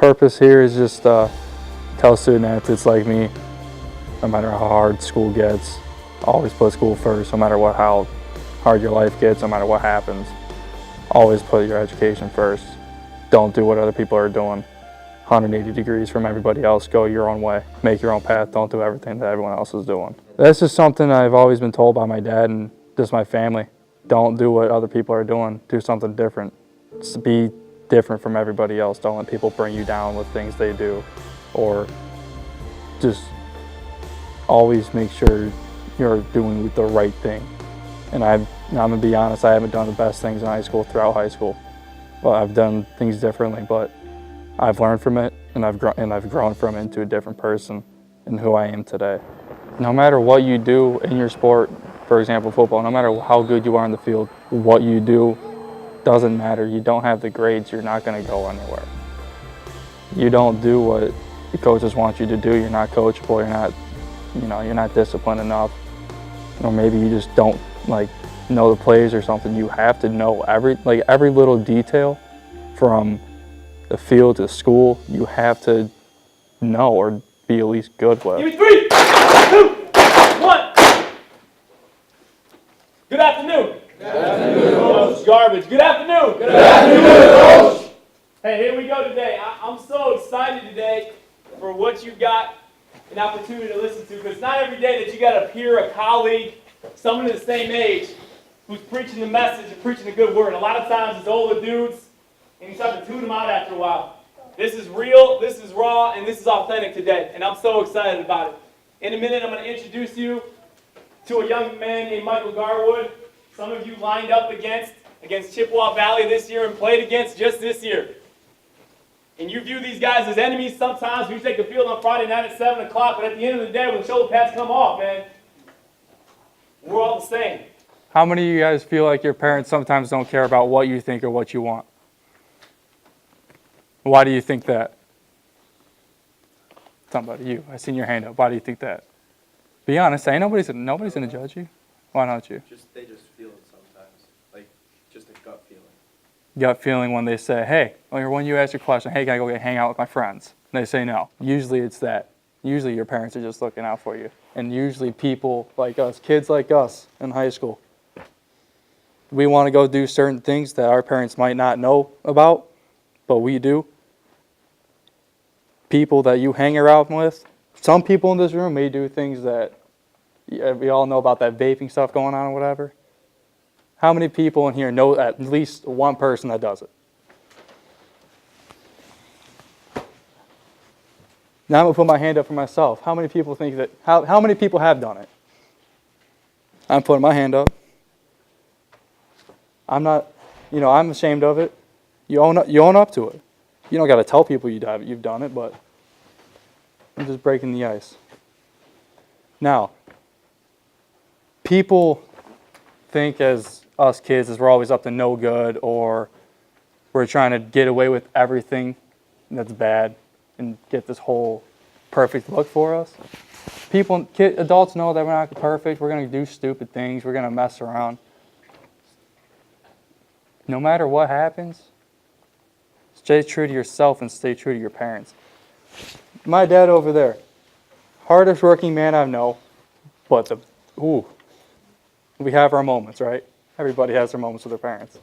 purpose here is just tell student athletes like me, no matter how hard school gets, always put school first, no matter how hard your life gets, no matter what happens. Always put your education first. Don't do what other people are doing. 180 degrees from everybody else. Go your own way. Make your own path. Don't do everything that everyone else is doing. That's just something I've always been told by my dad and just my family. Don't do what other people are doing. Do something different. Just be different from everybody else. Don't let people bring you down with things they do. Or just always make sure you're doing the right thing. And I'm gonna be honest, I haven't done the best things in high school throughout high school. Well, I've done things differently, but I've learned from it, and I've grown from it into a different person and who I am today. No matter what you do in your sport, for example, football, no matter how good you are in the field, what you do doesn't matter. You don't have the grades, you're not gonna go anywhere. You don't do what the coaches want you to do. You're not coachable. You're not disciplined enough, or maybe you just don't know the plays or something. You have to know every little detail from the field to school. You have to know or be at least good with. Give me 3, 2, 1. Good afternoon. Good afternoon, Coach. Garbage. Good afternoon. Good afternoon, Coach. Hey, here we go today. I'm so excited today for what you got an opportunity to listen to, because it's not every day that you got a peer, a colleague, someone of the same age who's preaching the message and preaching a good word. A lot of times it's older dudes, and you start to tune them out after a while. This is real, this is raw, and this is authentic today, and I'm so excited about it. In a minute, I'm going to introduce you to a young man named Michael Garwood. Some of you lined up against Chippewa Valley this year and played against just this year. And you view these guys as enemies sometimes. We take the field on Friday night at 7 o'clock, but at the end of the day, when the shoulder pads come off, man, we're all the same. How many of you guys feel like your parents sometimes don't care about what you think or what you want? Why do you think that? Somebody, you. I seen your hand up. Why do you think that? Be honest. Nobody's going to judge you. Why don't you? They just feel it sometimes. Just a gut feeling. Gut feeling when they say, hey, or when you ask your question, hey, can I go hang out with my friends? And they say no. Usually it's that. Usually your parents are just looking out for you. And usually people like us, kids like us in high school, we want to go do certain things that our parents might not know about, but we do. People that you hang around with, some people in this room may do things that we all know about, that vaping stuff going on or whatever. How many people in here know at least one person that does it? Now I'm going to put my hand up for myself. How many people think that, how many people have done it? I'm putting my hand up. I'm not, I'm ashamed of it. You own up to it. You don't got to tell people you've done it, but I'm just breaking the ice. Now, people think as us kids as we're always up to no good, or we're trying to get away with everything that's bad and get this whole perfect look for us. Adults know that we're not perfect. We're going to do stupid things. We're going to mess around. No matter what happens, stay true to yourself and stay true to your parents. My dad over there, hardest working man I know, but we have our moments, right? Everybody has their moments with their parents.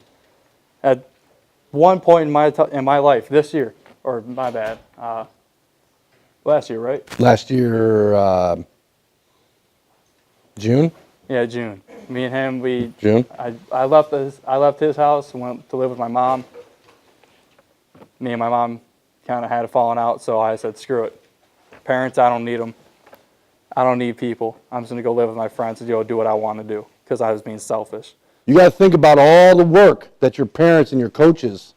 At one point in my life, this year, or my bad, last year, right? Last year, June? Yeah, June. Me and him, June? I left his house and went to live with my mom. Me and my mom kind of had a falling out, so I said, screw it. Parents, I don't need them. I don't need people. I'm just going to go live with my friends and go do what I want to do, because I was being selfish. You got to think about all the work that your parents and your coaches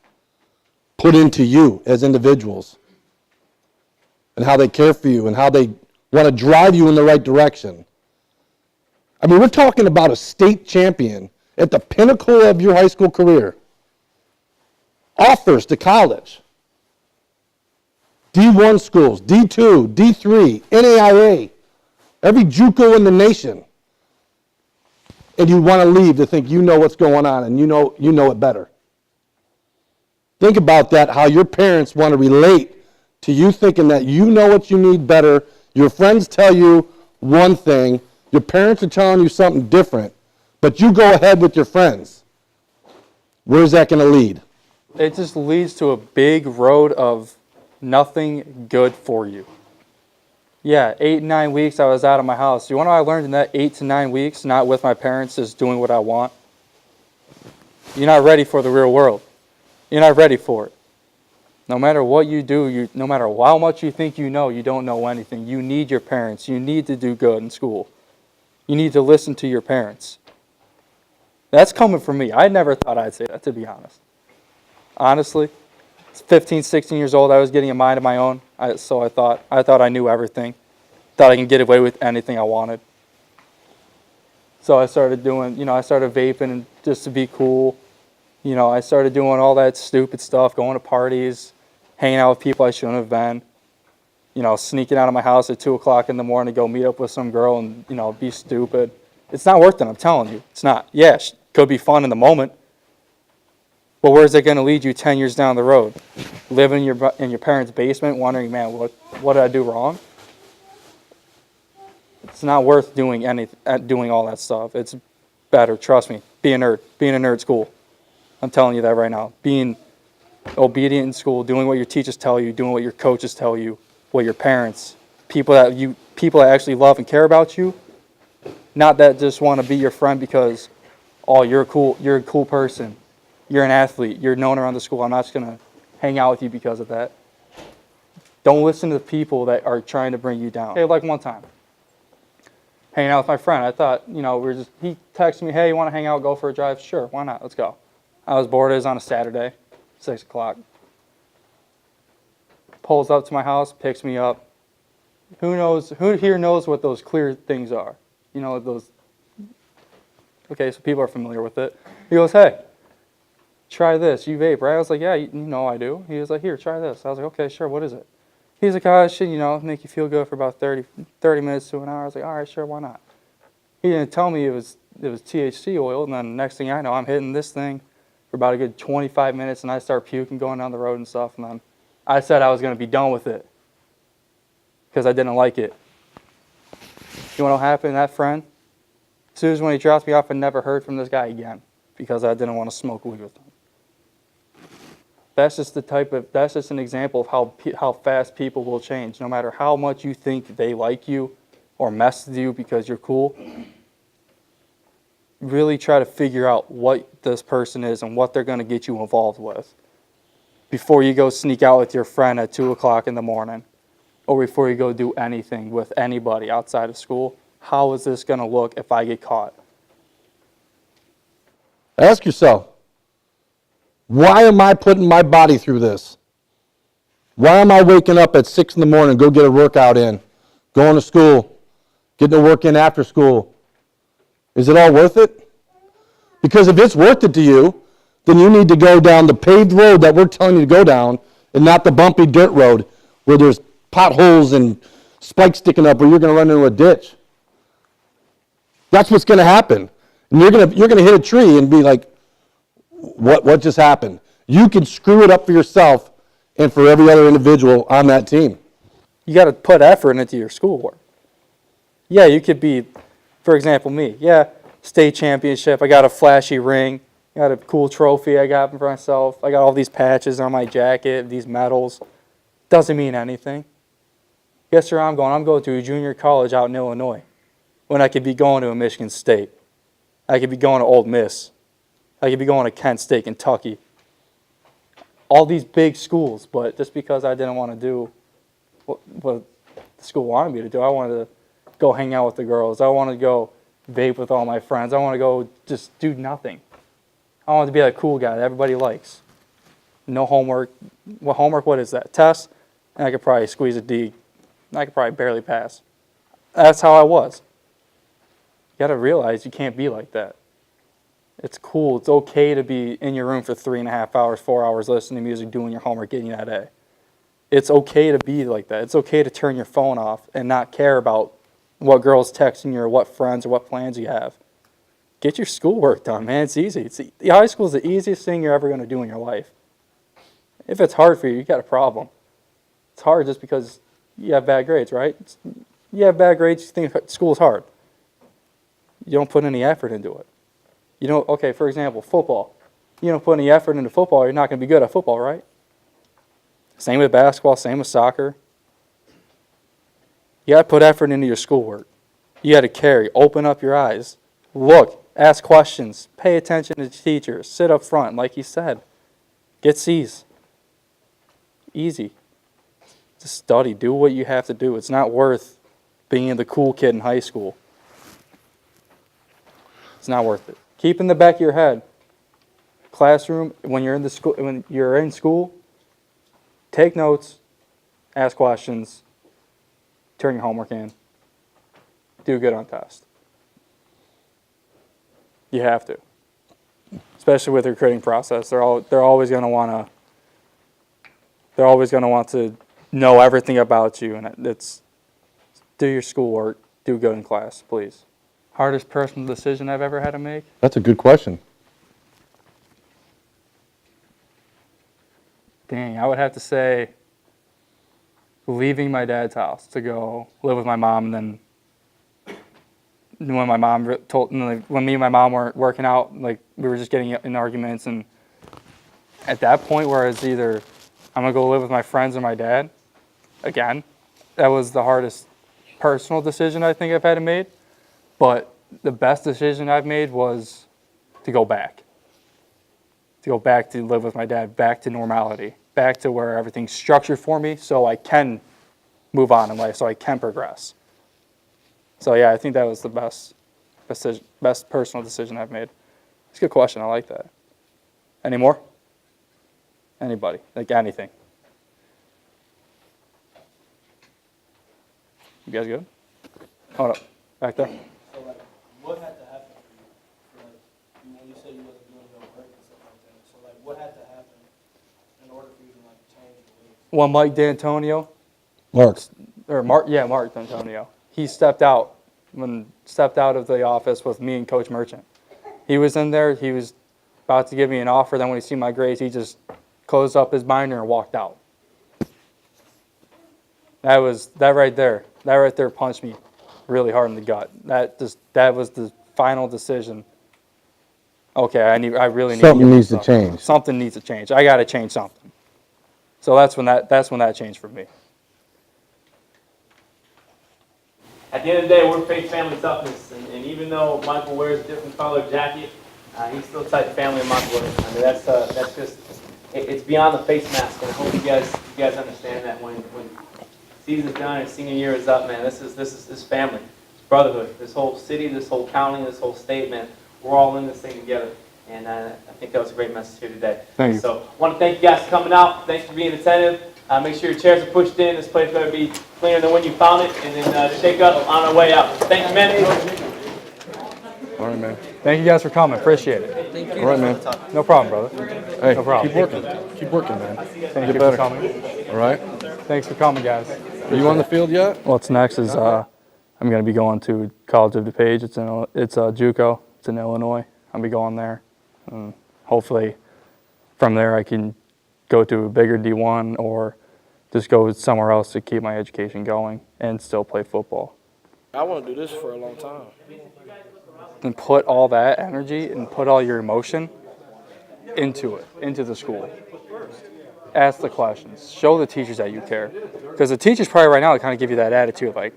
put into you as individuals, and how they care for you and how they want to drive you in the right direction. I mean, we're talking about a state champion at the pinnacle of your high school career. Offers to college. D1 schools, D2, D3, NAIA, every JUCO in the nation. And you want to leave to think you know what's going on and you know it better. Think about that, how your parents want to relate to you thinking that you know what you need better. Your friends tell you one thing, your parents are telling you something different, but you go ahead with your friends. Where's that going to lead? It just leads to a big road of nothing good for you. Yeah, 8, 9 weeks I was out of my house. You want to know what I learned in that 8 to 9 weeks, not with my parents, just doing what I want? You're not ready for the real world. You're not ready for it. No matter what you do, no matter how much you think you know, you don't know anything. You need your parents. You need to do good in school. You need to listen to your parents. That's coming from me. I never thought I'd say that, to be honest. Honestly, 15, 16 years old, I was getting a mind of my own. So I thought I knew everything. Thought I can get away with anything I wanted. So I started doing, I started vaping just to be cool. I started doing all that stupid stuff, going to parties, hanging out with people I shouldn't have been. Sneaking out of my house at 2 o'clock in the morning to go meet up with some girl and, be stupid. It's not worth it, I'm telling you. It's not. Yeah, it could be fun in the moment. But where's it going to lead you 10 years down the road? Living in your parents' basement wondering, man, what did I do wrong? It's not worth doing all that stuff. It's better, trust me. Be a nerd. Being a nerd school. I'm telling you that right now. Being obedient in school, doing what your teachers tell you, doing what your coaches tell you, what your parents, people that actually love and care about you, not that just want to be your friend because, oh, you're a cool person. You're an athlete. You're known around the school. I'm not just going to hang out with you because of that. Don't listen to the people that are trying to bring you down. Hey, like one time, hanging out with my friend. I thought, he texted me, hey, you want to hang out, go for a drive? Sure, why not? Let's go. I was bored. It was on a Saturday, 6 o'clock. Pulls up to my house, picks me up. Who here knows what those clear things are? Those. Okay, so people are familiar with it. He goes, hey, try this. You vape, right? I was like, yeah, I do. He was like, here, try this. I was like, okay, sure, what is it? He's like, oh, it should, make you feel good for about 30 minutes to an hour. I was like, all right, sure, why not? He didn't tell me it was THC oil, and then next thing I know, I'm hitting this thing for about a good 25 minutes, and I start puking going down the road and stuff, and then I said I was going to be done with it because I didn't like it. You want to know what happened? That friend, as soon as when he dropped me off, I never heard from this guy again because I didn't want to smoke weed with him. That's just an example of how fast people will change. No matter how much you think they like you or mess with you because you're cool, really try to figure out what this person is and what they're going to get you involved with before you go sneak out with your friend at 2 o'clock in the morning or before you go do anything with anybody outside of school. How is this going to look if I get caught? Ask yourself, why am I putting my body through this? Why am I waking up at 6 in the morning, go get a workout in, going to school, getting a work in after school? Is it all worth it? Because if it's worth it to you, then you need to go down the paved road that we're telling you to go down and not the bumpy dirt road where there's potholes and spikes sticking up where you're going to run into a ditch. That's what's going to happen. And you're going to hit a tree and be like, what just happened? You can screw it up for yourself and for every other individual on that team. You got to put effort into your schoolwork. Yeah, you could be, for example, me. Yeah, state championship. I got a flashy ring. I got a cool trophy I got for myself. I got all these patches on my jacket, these medals. Doesn't mean anything. Guess where I'm going? I'm going to a junior college out in Illinois when I could be going to a Michigan State. I could be going to Ole Miss. I could be going to Kent State, Kentucky. All these big schools, but just because I didn't want to do what the school wanted me to do, I wanted to go hang out with the girls. I wanted to go vape with all my friends. I want to go just do nothing. I wanted to be that cool guy that everybody likes. No homework. What is that? Test? And I could probably squeeze a D. I could probably barely pass. That's how I was. You got to realize you can't be like that. It's cool. It's okay to be in your room for 3.5 hours, 4 hours, listening to music, doing your homework, getting that A. It's okay to be like that. It's okay to turn your phone off and not care about what girls texting you or what friends or what plans you have. Get your schoolwork done, man. It's easy. High school is the easiest thing you're ever going to do in your life. If it's hard for you, you got a problem. It's hard just because you have bad grades, right? You have bad grades, you think school's hard. You don't put any effort into it. You don't, okay, for example, football. You don't put any effort into football, you're not going to be good at football, right? Same with basketball, same with soccer. You got to put effort into your schoolwork. You got to carry, open up your eyes, look, ask questions, pay attention to teachers, sit up front, like you said. Get C's. Easy. Just study, do what you have to do. It's not worth being the cool kid in high school. It's not worth it. Keep in the back of your head, classroom, when you're in school, take notes, ask questions, turn your homework in, do good on test. You have to, especially with the recruiting process. They're always going to want to know everything about you, and it's do your schoolwork, do good in class, please. Hardest personal decision I've ever had to make? That's a good question. Dang, I would have to say leaving my dad's house to go live with my mom, and then when my mom when me and my mom weren't working out, like we were just getting in arguments, and at that point where it's either I'm gonna go live with my friends or my dad, again, that was the hardest personal decision I think I've had to make. But the best decision I've made was to go back. To go back to live with my dad, back to normality, back to where everything's structured for me so I can move on in life, so I can progress. So yeah, I think that was the best personal decision I've made. It's a good question, I like that. Any more? Anybody, like anything? You guys good? Hold up, back there. So, like, what had to happen for you? When you said you wasn't doing no work and stuff like that. So, like, what had to happen in order for you to, like, change your ways? Well, Mike D'Antonio. Mark D'Antonio. He stepped out of the office with me and Coach Merchant. He was in there. He was about to give me an offer. Then when he seen my grades, he just closed up his binder and walked out. That right there punched me really hard in the gut. That was the final decision. Okay, I really need Something to needs to change. Something needs to change. I got to change something. So that's when that changed for me. At the end of the day, we're faith, family, toughness, and even though Michael wears a different colored jacket, he's still tight family of Michael. I mean, that's just, it's beyond the face mask, and I hope you guys understand that when season's done and senior year is up, man, this is family, it's brotherhood. This whole city, this whole county, this whole state, man, we're all in this thing together, and I think that was a great message here today. Thank you. So I want to thank you guys for coming out. Thanks for being attentive. Make sure your chairs are pushed in. This place better be cleaner than when you found it, and then shake up on our way out. Thank you, man. All right, man. Thank you guys for coming. Appreciate it. Thank you. All right, man. No problem, brother. Hey, No problem. keep working, man. Thank you better. for coming. All right? Thanks for coming, guys. Are you on the field yet? What's next is I'm going to be going to College of DuPage. It's JUCO. It's in Illinois. I'll be going there. And hopefully from there I can go to a bigger D1 or just go somewhere else to keep my education going and still play football. I want to do this for a long time. And put all that energy and put all your emotion into it, into the school. Ask the questions. Show the teachers that you care. Because the teachers probably right now kind of give you that attitude, like,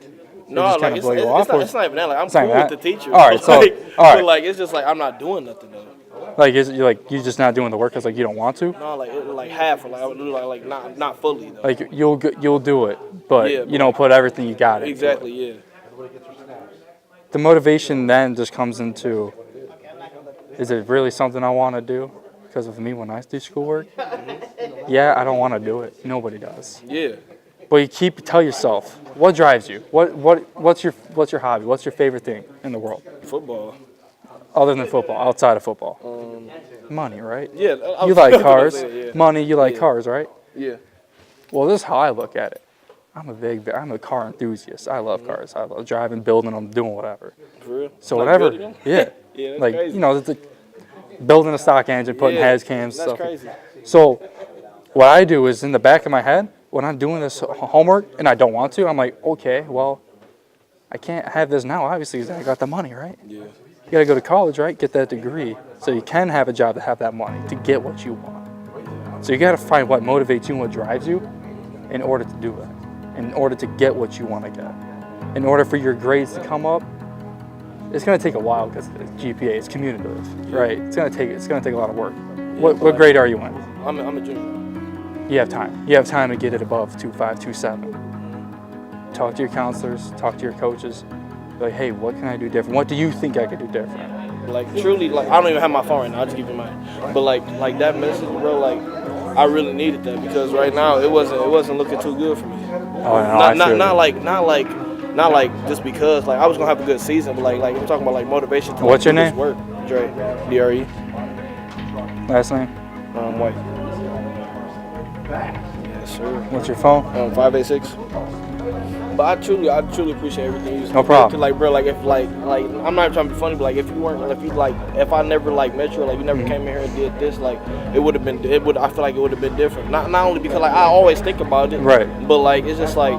No, just like, kind of blow you off. it's not even that. Like, I'm It's not cool even with the that? teachers. All right, so- like, all right. But, like, it's just like I'm not doing nothing, though. Like, you're just not doing the work because like you don't want to. No, like half, or like I would do like not fully, though. Like you'll do it, but Yeah, you don't put everything you got into Exactly, it. yeah. The motivation then just comes into, is it really something I want to do? Because with me, when I do schoolwork, yeah, I don't want to do it. Nobody does. Yeah. But you tell yourself, what drives you? What's your hobby? What's your favorite thing in the world? Football. Other than football, outside of football? Money, right? Yeah. You like cars. Yeah. Money, you like Yeah. cars, right? Yeah. Well, this is how I look at it. I'm a car enthusiast. I love cars. I love driving, building them, doing whatever. For real? So Like whatever, building them? yeah. Yeah, that's Like, crazy. you know, building a stock engine, putting Yeah, has cams, That's stuff. crazy. So what I do is in the back of my head, when I'm doing this homework and I don't want to, I'm like, okay, well, I can't have this now, obviously, because I got the money, right? Yeah. You got to go to college, right? Get that degree so you can have a job to have that money to get what you want. So you got to find what motivates you and what drives you in order to do that, in order to get what you want to get. In order for your grades to come up, it's going to take a while because GPA is cumulative, right? It's going to take a lot of work. What grade are you in? I'm a junior. You have time. You have time to get it above 2.5, 2.7. Talk to your counselors, talk to your coaches. Be like, hey, what can I do different? What do you think I could do different? Like truly, like I don't even have my phone right now. I just give you mine. But like that message, bro. Like I really needed that because right now it wasn't looking too good for me. Oh, no, Not like just because like I was gonna have a good season, but like I'm talking about like motivation. To, What's like, your do this name? Work, Dre, D-R-E. Last name? White. Yes, sir. What's your phone? 586. But I truly appreciate everything you said. No problem. Like, bro, like if like I'm not trying to be funny, but like if I never like met you, or, like you never came in here and did this, like I feel like it would have been different. Not only because like I always think about it, Right. But like it's just like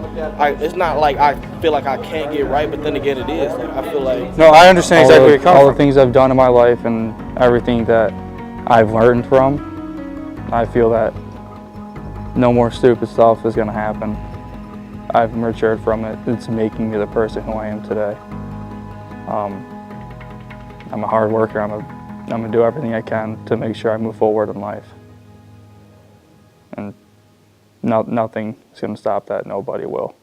it's not like I feel like I can't get right, but then again it is. Like I feel like No, I understand exactly where you're coming from. All the from. things I've done in my life and everything that I've learned from, I feel that no more stupid stuff is going to happen. I've matured from it. It's making me the person who I am today. I'm a hard worker. I'm gonna do everything I can to make sure I move forward in life. And nothing is gonna stop that. Nobody will.